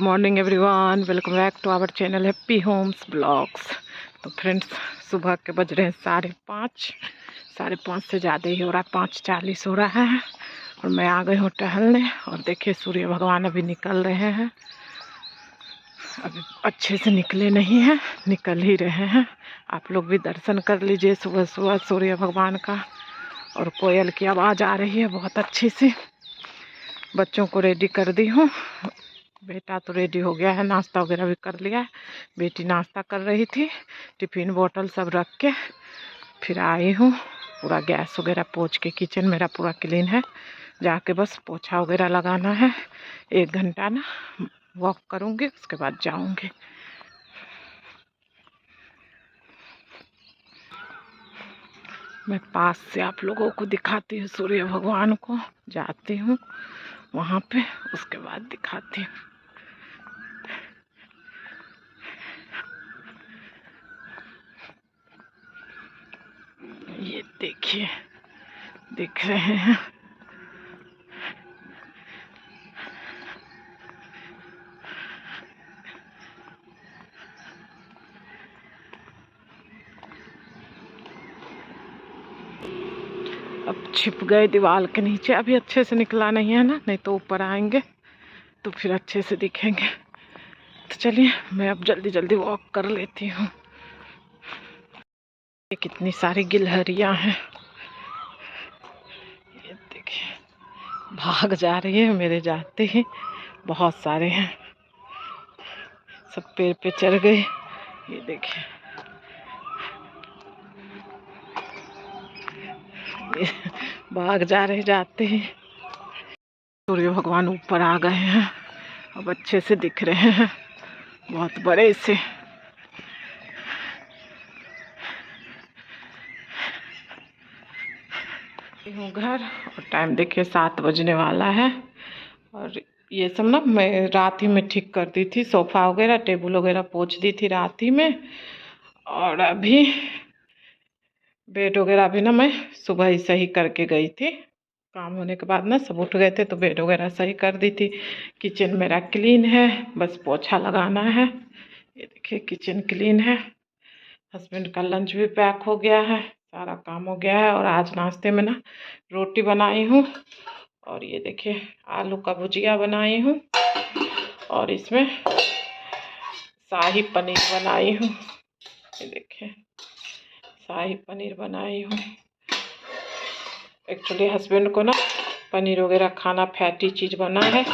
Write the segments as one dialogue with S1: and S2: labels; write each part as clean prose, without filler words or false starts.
S1: Morning everyone, welcome back to our channel happy homes blogs. तो friends, सुबह के बज रहे हैं 5:30 से ज़्यादा ही हो रहा है, 5:40 हो रहा है। और मैं आ गई हूँ टहलने। और देखिए सूर्य भगवान अभी निकल रहे हैं, अभी अच्छे से निकले नहीं हैं, निकल ही रहे हैं। आप लोग भी दर्शन कर लीजिए सुबह सुबह सूर्य भगवान का। और कोयल की आवाज़ आ रही है बहुत अच्छी सी। बच्चों को रेडी कर दी हूँ, बेटा तो रेडी हो गया है, नाश्ता वगैरह भी कर लिया है। बेटी नाश्ता कर रही थी, टिफ़िन बोतल सब रख के फिर आई हूँ। पूरा गैस वगैरह पोंछ के, किचन मेरा पूरा क्लीन है, जाके बस पोछा वगैरह लगाना है। 1 घंटा ना वॉक करूँगी, उसके बाद जाऊँगी। मैं पास से आप लोगों को दिखाती हूँ सूर्य भगवान को, जाती हूँ वहाँ पे, उसके बाद दिखाती हूँ। ये देखिए, दिख रहे हैं। अब छिप गए दीवार के नीचे, अभी अच्छे से निकला नहीं है ना, नहीं तो ऊपर आएंगे तो फिर अच्छे से दिखेंगे। तो चलिए मैं अब जल्दी जल्दी वॉक कर लेती हूँ। ये कितनी सारी गिलहरियाँ हैं, ये देखिए भाग जा रही है मेरे जाते ही। बहुत सारे हैं, सब पेड़ पे चढ़ गए। ये देखिए भाग जा रहे जाते ही। सूर्य भगवान ऊपर आ गए हैं, अब अच्छे से दिख रहे हैं, बहुत बड़े से। हूँ घर, और टाइम देखिए 7 बजने वाला है। और ये सब ना मैं रात ही में ठीक कर दी थी, सोफ़ा वगैरह टेबल वगैरह पोंछ दी थी रात ही में। और अभी बेड वगैरह भी ना मैं सुबह ही सही करके गई थी। काम होने के बाद ना सब उठ गए थे तो बेड वगैरह सही कर दी थी। किचन मेरा क्लीन है, बस पोछा लगाना है। ये देखिए किचन क्लीन है। हस्बैंड का लंच भी पैक हो गया है, सारा काम हो गया है। और आज नाश्ते में ना रोटी बनाई हूँ, और ये देखिए आलू का भुजिया बनाई हूँ, और इसमें शाही पनीर बनाई हूँ। ये देखिए शाही पनीर बनाई हूँ। एक्चुअली हस्बैंड को ना पनीर वगैरह खाना फैटी चीज़ बना है,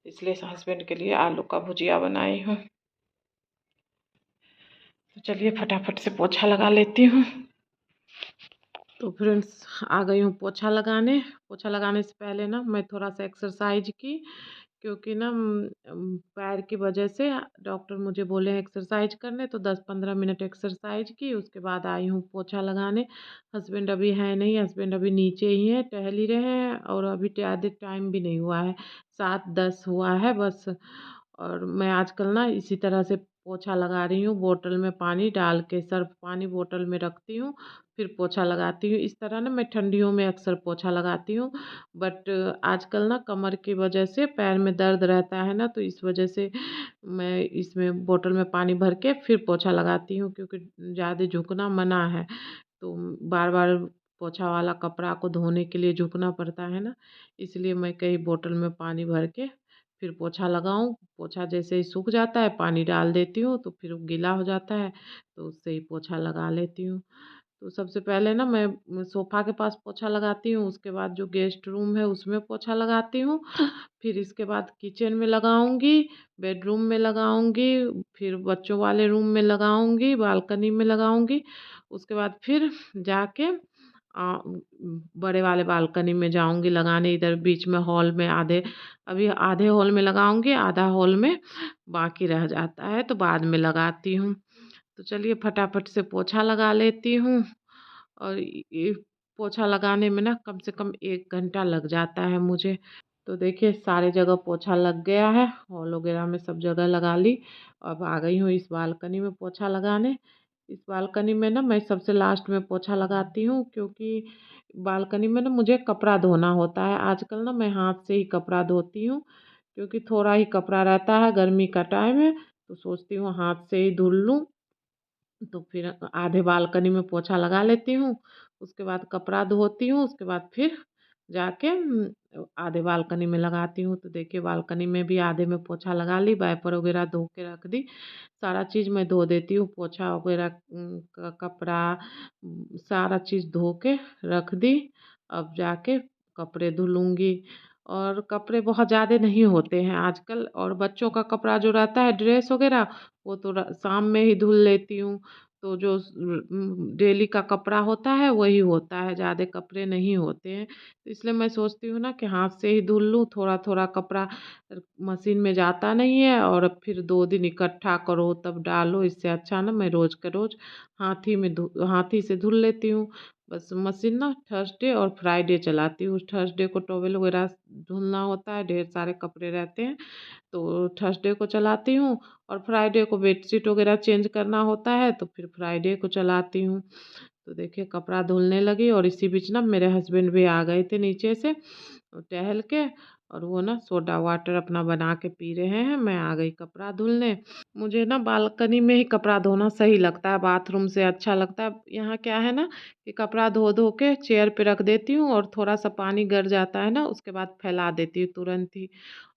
S1: इसलिए हस्बैंड के लिए आलू का भुजिया बनाई हूँ। तो चलिए फटाफट से पोछा लगा लेती हूँ। तो फ्रेंड्स आ गई हूँ पोछा लगाने। पोछा लगाने से पहले ना मैं थोड़ा सा एक्सरसाइज की, क्योंकि ना पैर की वजह से डॉक्टर मुझे बोले हैं एक्सरसाइज करने, तो 10-15 मिनट एक्सरसाइज की, उसके बाद आई हूँ पोछा लगाने। हस्बैंड अभी है नहीं, हस्बैंड अभी नीचे ही हैं, टहल ही रहे हैं। और अभी ज़्यादा टाइम भी नहीं हुआ है, 7-10 हुआ है बस। और मैं आजकल ना इसी तरह से पोछा लगा रही हूँ, बोतल में पानी डाल के, सर्फ पानी बोतल में रखती हूँ, फिर पोछा लगाती हूँ। इस तरह ना मैं ठंडियों में अक्सर पोछा लगाती हूँ। बट आजकल ना कमर की वजह से पैर में दर्द रहता है ना, तो इस वजह से मैं इसमें बोतल में पानी भर के फिर पोछा लगाती हूँ, क्योंकि ज़्यादा झुकना मना है। तो बार बार पोछा वाला कपड़ा को धोने के लिए झुकना पड़ता है ना, इसलिए मैं कई बोतल में पानी भर के फिर पोछा लगाऊँ। पोछा जैसे ही सूख जाता है पानी डाल देती हूँ, तो फिर गीला हो जाता है, तो उससे ही पोछा लगा लेती हूँ। तो सबसे पहले ना मैं सोफ़ा के पास पोछा लगाती हूँ, उसके बाद जो गेस्ट रूम है उसमें पोछा लगाती हूँ, फिर इसके बाद किचन में लगाऊंगी, बेडरूम में लगाऊंगी, फिर बच्चों वाले रूम में लगाऊंगी, बालकनी में लगाऊंगी। उसके बाद फिर जाके बड़े वाले बालकनी में जाऊंगी लगाने, इधर बीच में हॉल में अभी आधे हॉल में लगाऊंगी, आधा हॉल में बाकी रह जाता है तो बाद में लगाती हूँ। तो चलिए फटाफट से पोछा लगा लेती हूँ। और ये पोछा लगाने में ना कम से कम 1 घंटा लग जाता है मुझे। तो देखिए सारे जगह पोछा लग गया है, हॉल वगैरह में सब जगह लगा ली। अब आ गई हूँ इस बालकनी में पोछा लगाने। इस बालकनी में ना मैं सबसे लास्ट में पोछा लगाती हूँ, क्योंकि बालकनी में ना मुझे कपड़ा धोना होता है। आजकल ना मैं हाथ से ही कपड़ा धोती हूँ, क्योंकि थोड़ा ही कपड़ा रहता है, गर्मी का टाइम है, तो सोचती हूँ हाथ से ही धुल लूँ। तो फिर आधे बालकनी में पोछा लगा लेती हूँ, उसके बाद कपड़ा धोती हूँ, उसके बाद फिर जाके आधे बालकनी में लगाती हूँ। तो देखिए बालकनी में भी आधे में पोछा लगा ली, वाइपर वगैरह धो के रख दी, सारा चीज़ मैं धो देती हूँ, पोछा वगैरह कपड़ा सारा चीज़ धो के रख दी। अब जाके कपड़े धुलूँगी, और कपड़े बहुत ज़्यादा नहीं होते हैं आजकल, और बच्चों का कपड़ा जो रहता है ड्रेस वगैरह वो तो शाम में ही धुल लेती हूँ। तो जो डेली का कपड़ा होता है वही होता है, ज़्यादा कपड़े नहीं होते हैं। तो इसलिए मैं सोचती हूँ ना कि हाथ से ही धुल लूँ, थोड़ा थोड़ा कपड़ा मशीन में जाता नहीं है, और फिर 2 दिन इकट्ठा करो तब डालो, इससे अच्छा ना मैं रोज़ के रोज़ हाथ ही से धुल लेती हूँ। बस मशीन ना थर्सडे और फ्राइडे चलाती हूँ। थर्सडे को टॉवल वगैरह धुलना होता है, ढेर सारे कपड़े रहते हैं, तो थर्सडे को चलाती हूँ, और फ्राइडे को बेडशीट वगैरह चेंज करना होता है तो फिर फ्राइडे को चलाती हूँ। तो देखिए कपड़ा धुलने लगी, और इसी बीच ना मेरे हस्बैंड भी आ गए थे नीचे से टहल के, और वो ना सोडा वाटर अपना बना के पी रहे हैं। मैं आ गई कपड़ा धुलने। मुझे ना बालकनी में ही कपड़ा धोना सही लगता है, बाथरूम से अच्छा लगता है। यहाँ क्या है ना कि कपड़ा धो धो के चेयर पे रख देती हूँ, और थोड़ा सा पानी गर जाता है ना उसके बाद फैला देती हूँ तुरंत ही।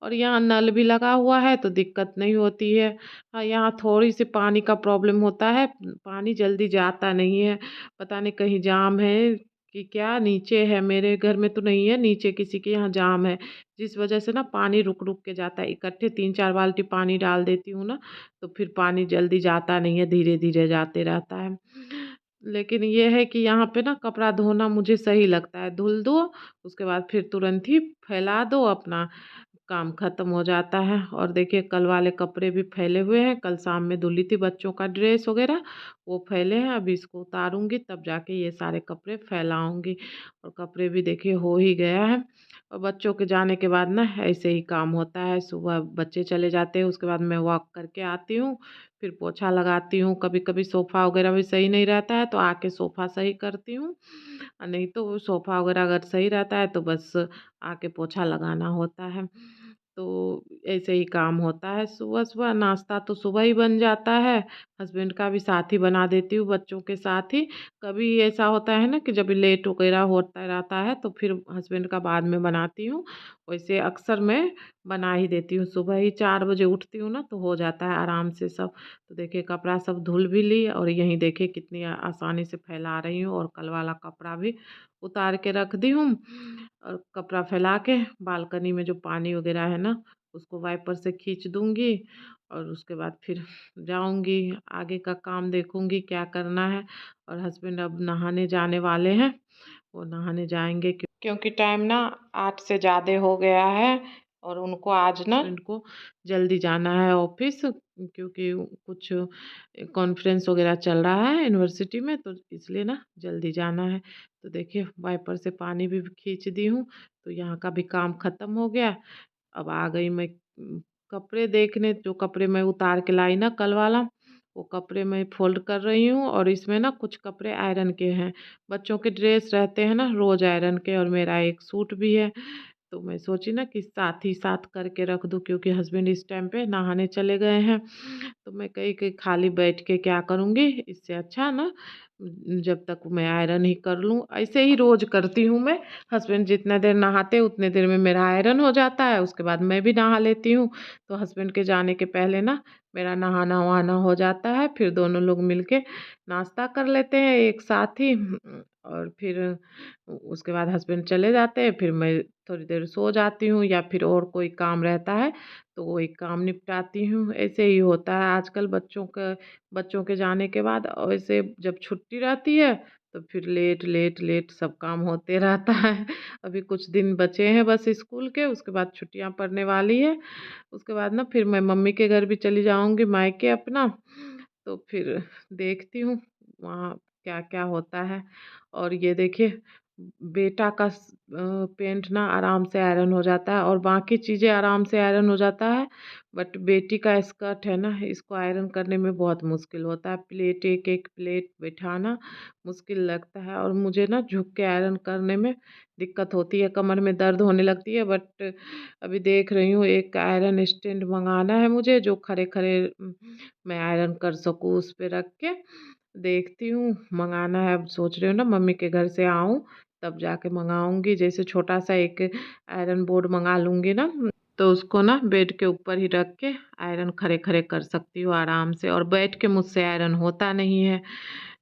S1: और यहाँ नल भी लगा हुआ है तो दिक्कत नहीं होती है। हाँ, यहाँ थोड़ी सी पानी का प्रॉब्लम होता है, पानी जल्दी जाता नहीं है। पता नहीं कहीं जाम है कि क्या, नीचे है, मेरे घर में तो नहीं है, नीचे किसी के यहाँ जाम है, जिस वजह से ना पानी रुक रुक के जाता है। इकट्ठे 3-4 बाल्टी पानी डाल देती हूँ ना, तो फिर पानी जल्दी जाता नहीं है, धीरे धीरे जाते रहता है। लेकिन ये है कि यहाँ पे ना कपड़ा धोना मुझे सही लगता है, धुल दो उसके बाद फिर तुरंत ही फैला दो, अपना काम ख़त्म हो जाता है। और देखिए कल वाले कपड़े भी फैले हुए हैं, कल शाम में धुली थी बच्चों का ड्रेस वगैरह, वो फैले हैं। अभी इसको उतारूँगी तब जाके ये सारे कपड़े फैलाऊँगी, और कपड़े भी देखिए हो ही गया है। और बच्चों के जाने के बाद ना ऐसे ही काम होता है, सुबह बच्चे चले जाते हैं, उसके बाद मैं वॉक करके आती हूँ, फिर पोछा लगाती हूँ। कभी कभी सोफ़ा वगैरह भी सही नहीं रहता है तो आके सोफ़ा सही करती हूँ, और नहीं तो सोफ़ा वगैरह अगर सही रहता है तो बस आके पोछा लगाना होता है। तो ऐसे ही काम होता है। सुबह-सुबह नाश्ता तो सुबह ही बन जाता है, हस्बैंड का भी साथ ही बना देती हूँ बच्चों के साथ ही। कभी ऐसा होता है ना कि जब लेट वगैरह होता रहता है तो फिर हस्बैंड का बाद में बनाती हूँ। वैसे अक्सर मैं बना ही देती हूँ, सुबह ही 4 बजे उठती हूँ ना तो हो जाता है आराम से सब। तो देखिए कपड़ा सब धुल भी ली, और यहीं देखिए कितनी आसानी से फैला रही हूँ, और कल वाला कपड़ा भी उतार के रख दी हूँ। और कपड़ा फैला के बालकनी में जो पानी वगैरह है ना उसको वाइपर से खींच दूँगी, और उसके बाद फिर जाऊँगी आगे का काम देखूँगी क्या करना है। और हस्बैंड अब नहाने जाने वाले हैं, वो नहाने जाएँगे क्योंकि टाइम ना 8 से ज़्यादा हो गया है, और उनको आज ना हस्बैंड को जल्दी जाना है ऑफिस, क्योंकि कुछ कॉन्फ्रेंस वगैरह चल रहा है यूनिवर्सिटी में, तो इसलिए ना जल्दी जाना है। तो देखिए वाइपर से पानी भी खींच दी हूँ, तो यहाँ का भी काम ख़त्म हो गया। अब आ गई मैं कपड़े देखने, जो कपड़े मैं उतार के लाई ना कल वाला, वो कपड़े मैं फ़ोल्ड कर रही हूँ, और इसमें ना कुछ कपड़े आयरन के हैं। बच्चों के ड्रेस रहते हैं ना रोज़ आयरन के, और मेरा एक सूट भी है। तो मैं सोची ना कि साथ ही साथ करके रख दूँ, क्योंकि हस्बैंड इस टाइम पे नहाने चले गए हैं। तो मैं कही कि खाली बैठ के क्या करूँगी, इससे अच्छा ना जब तक मैं आयरन ही कर लूँ। ऐसे ही रोज़ करती हूँ मैं, हस्बैंड जितना देर नहाते उतने देर में मेरा आयरन हो जाता है, उसके बाद मैं भी नहा लेती हूँ। तो हस्बैंड के जाने के पहले ना मेरा नहाना-वहाना हो जाता है, फिर दोनों लोग मिलके नाश्ता कर लेते हैं एक साथ ही। और फिर उसके बाद हस्बैंड चले जाते हैं, फिर मैं थोड़ी देर सो जाती हूँ, या फिर और कोई काम रहता है तो वही काम निपटाती हूँ। ऐसे ही होता है आजकल बच्चों के जाने के बाद। वैसे जब छुट्टी रहती है तो फिर लेट लेट लेट सब काम होते रहता है। अभी कुछ दिन बचे हैं बस स्कूल के, उसके बाद छुट्टियाँ पड़ने वाली है। उसके बाद ना फिर मैं मम्मी के घर भी चली जाऊँगी, मायके अपना। तो फिर देखती हूँ वहाँ क्या क्या होता है। और ये देखिए बेटा का पेंट ना आराम से आयरन हो जाता है और बाकी चीज़ें आराम से आयरन हो जाता है, बट बेटी का स्कर्ट है ना, इसको आयरन करने में बहुत मुश्किल होता है। प्लेट एक एक प्लेट बिठाना मुश्किल लगता है और मुझे ना झुक के आयरन करने में दिक्कत होती है, कमर में दर्द होने लगती है। बट अभी देख रही हूँ एक आयरन स्टैंड मंगाना है मुझे, जो खड़े खड़े मैं आयरन कर सकूँ उस पे रख के। देखती हूँ मंगाना है, अब सोच रही हूँ ना मम्मी के घर से आऊँ तब जाके मंगाऊंगी। जैसे छोटा सा एक आयरन बोर्ड मंगा लूंगी ना, तो उसको ना बेड के ऊपर ही रख के आयरन खड़े खड़े कर सकती हूँ आराम से, और बैठ के मुझसे आयरन होता नहीं है।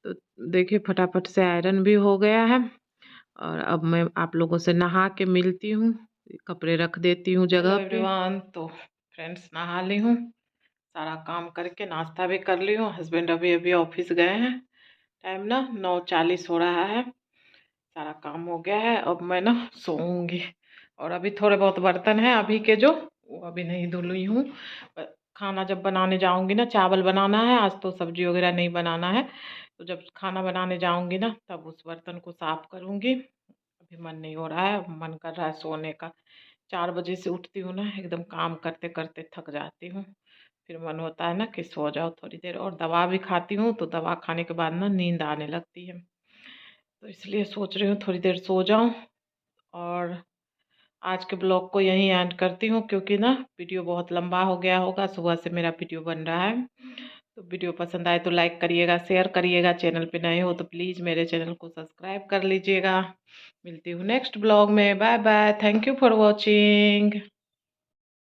S1: तो देखिए फटाफट से आयरन भी हो गया है और अब मैं आप लोगों से नहा के मिलती हूँ, कपड़े रख देती हूँ जगह पे। एवरीवन, तो फ्रेंड्स नहा ली हूँ, सारा काम करके नाश्ता भी कर ली हूँ। हस्बैंड अभी अभी ऑफिस गए हैं, टाइम ना 9:40 हो रहा है, सारा काम हो गया है। अब मैं ना सोऊंगी और अभी थोड़े बहुत बर्तन हैं अभी के जो, वो अभी नहीं धुली हूँ। खाना जब बनाने जाऊंगी ना, चावल बनाना है आज, तो सब्जी वगैरह नहीं बनाना है, तो जब खाना बनाने जाऊंगी ना तब उस बर्तन को साफ करूंगी। अभी मन नहीं हो रहा है, मन कर रहा है सोने का। 4 बजे से उठती हूँ ना, एकदम काम करते करते थक जाती हूँ, फिर मन होता है ना कि सो जाओ थोड़ी देर, और दवा भी खाती हूँ तो दवा खाने के बाद ना नींद आने लगती है, तो इसलिए सोच रही हूँ थोड़ी देर सो जाऊं। और आज के ब्लॉग को यहीं एंड करती हूँ, क्योंकि ना वीडियो बहुत लंबा हो गया होगा, सुबह से मेरा वीडियो बन रहा है। तो वीडियो पसंद आए तो लाइक करिएगा, शेयर करिएगा, चैनल पे नए हो तो प्लीज़ मेरे चैनल को सब्सक्राइब कर लीजिएगा। मिलती हूँ नेक्स्ट ब्लॉग में, bye bye, thank you for watching.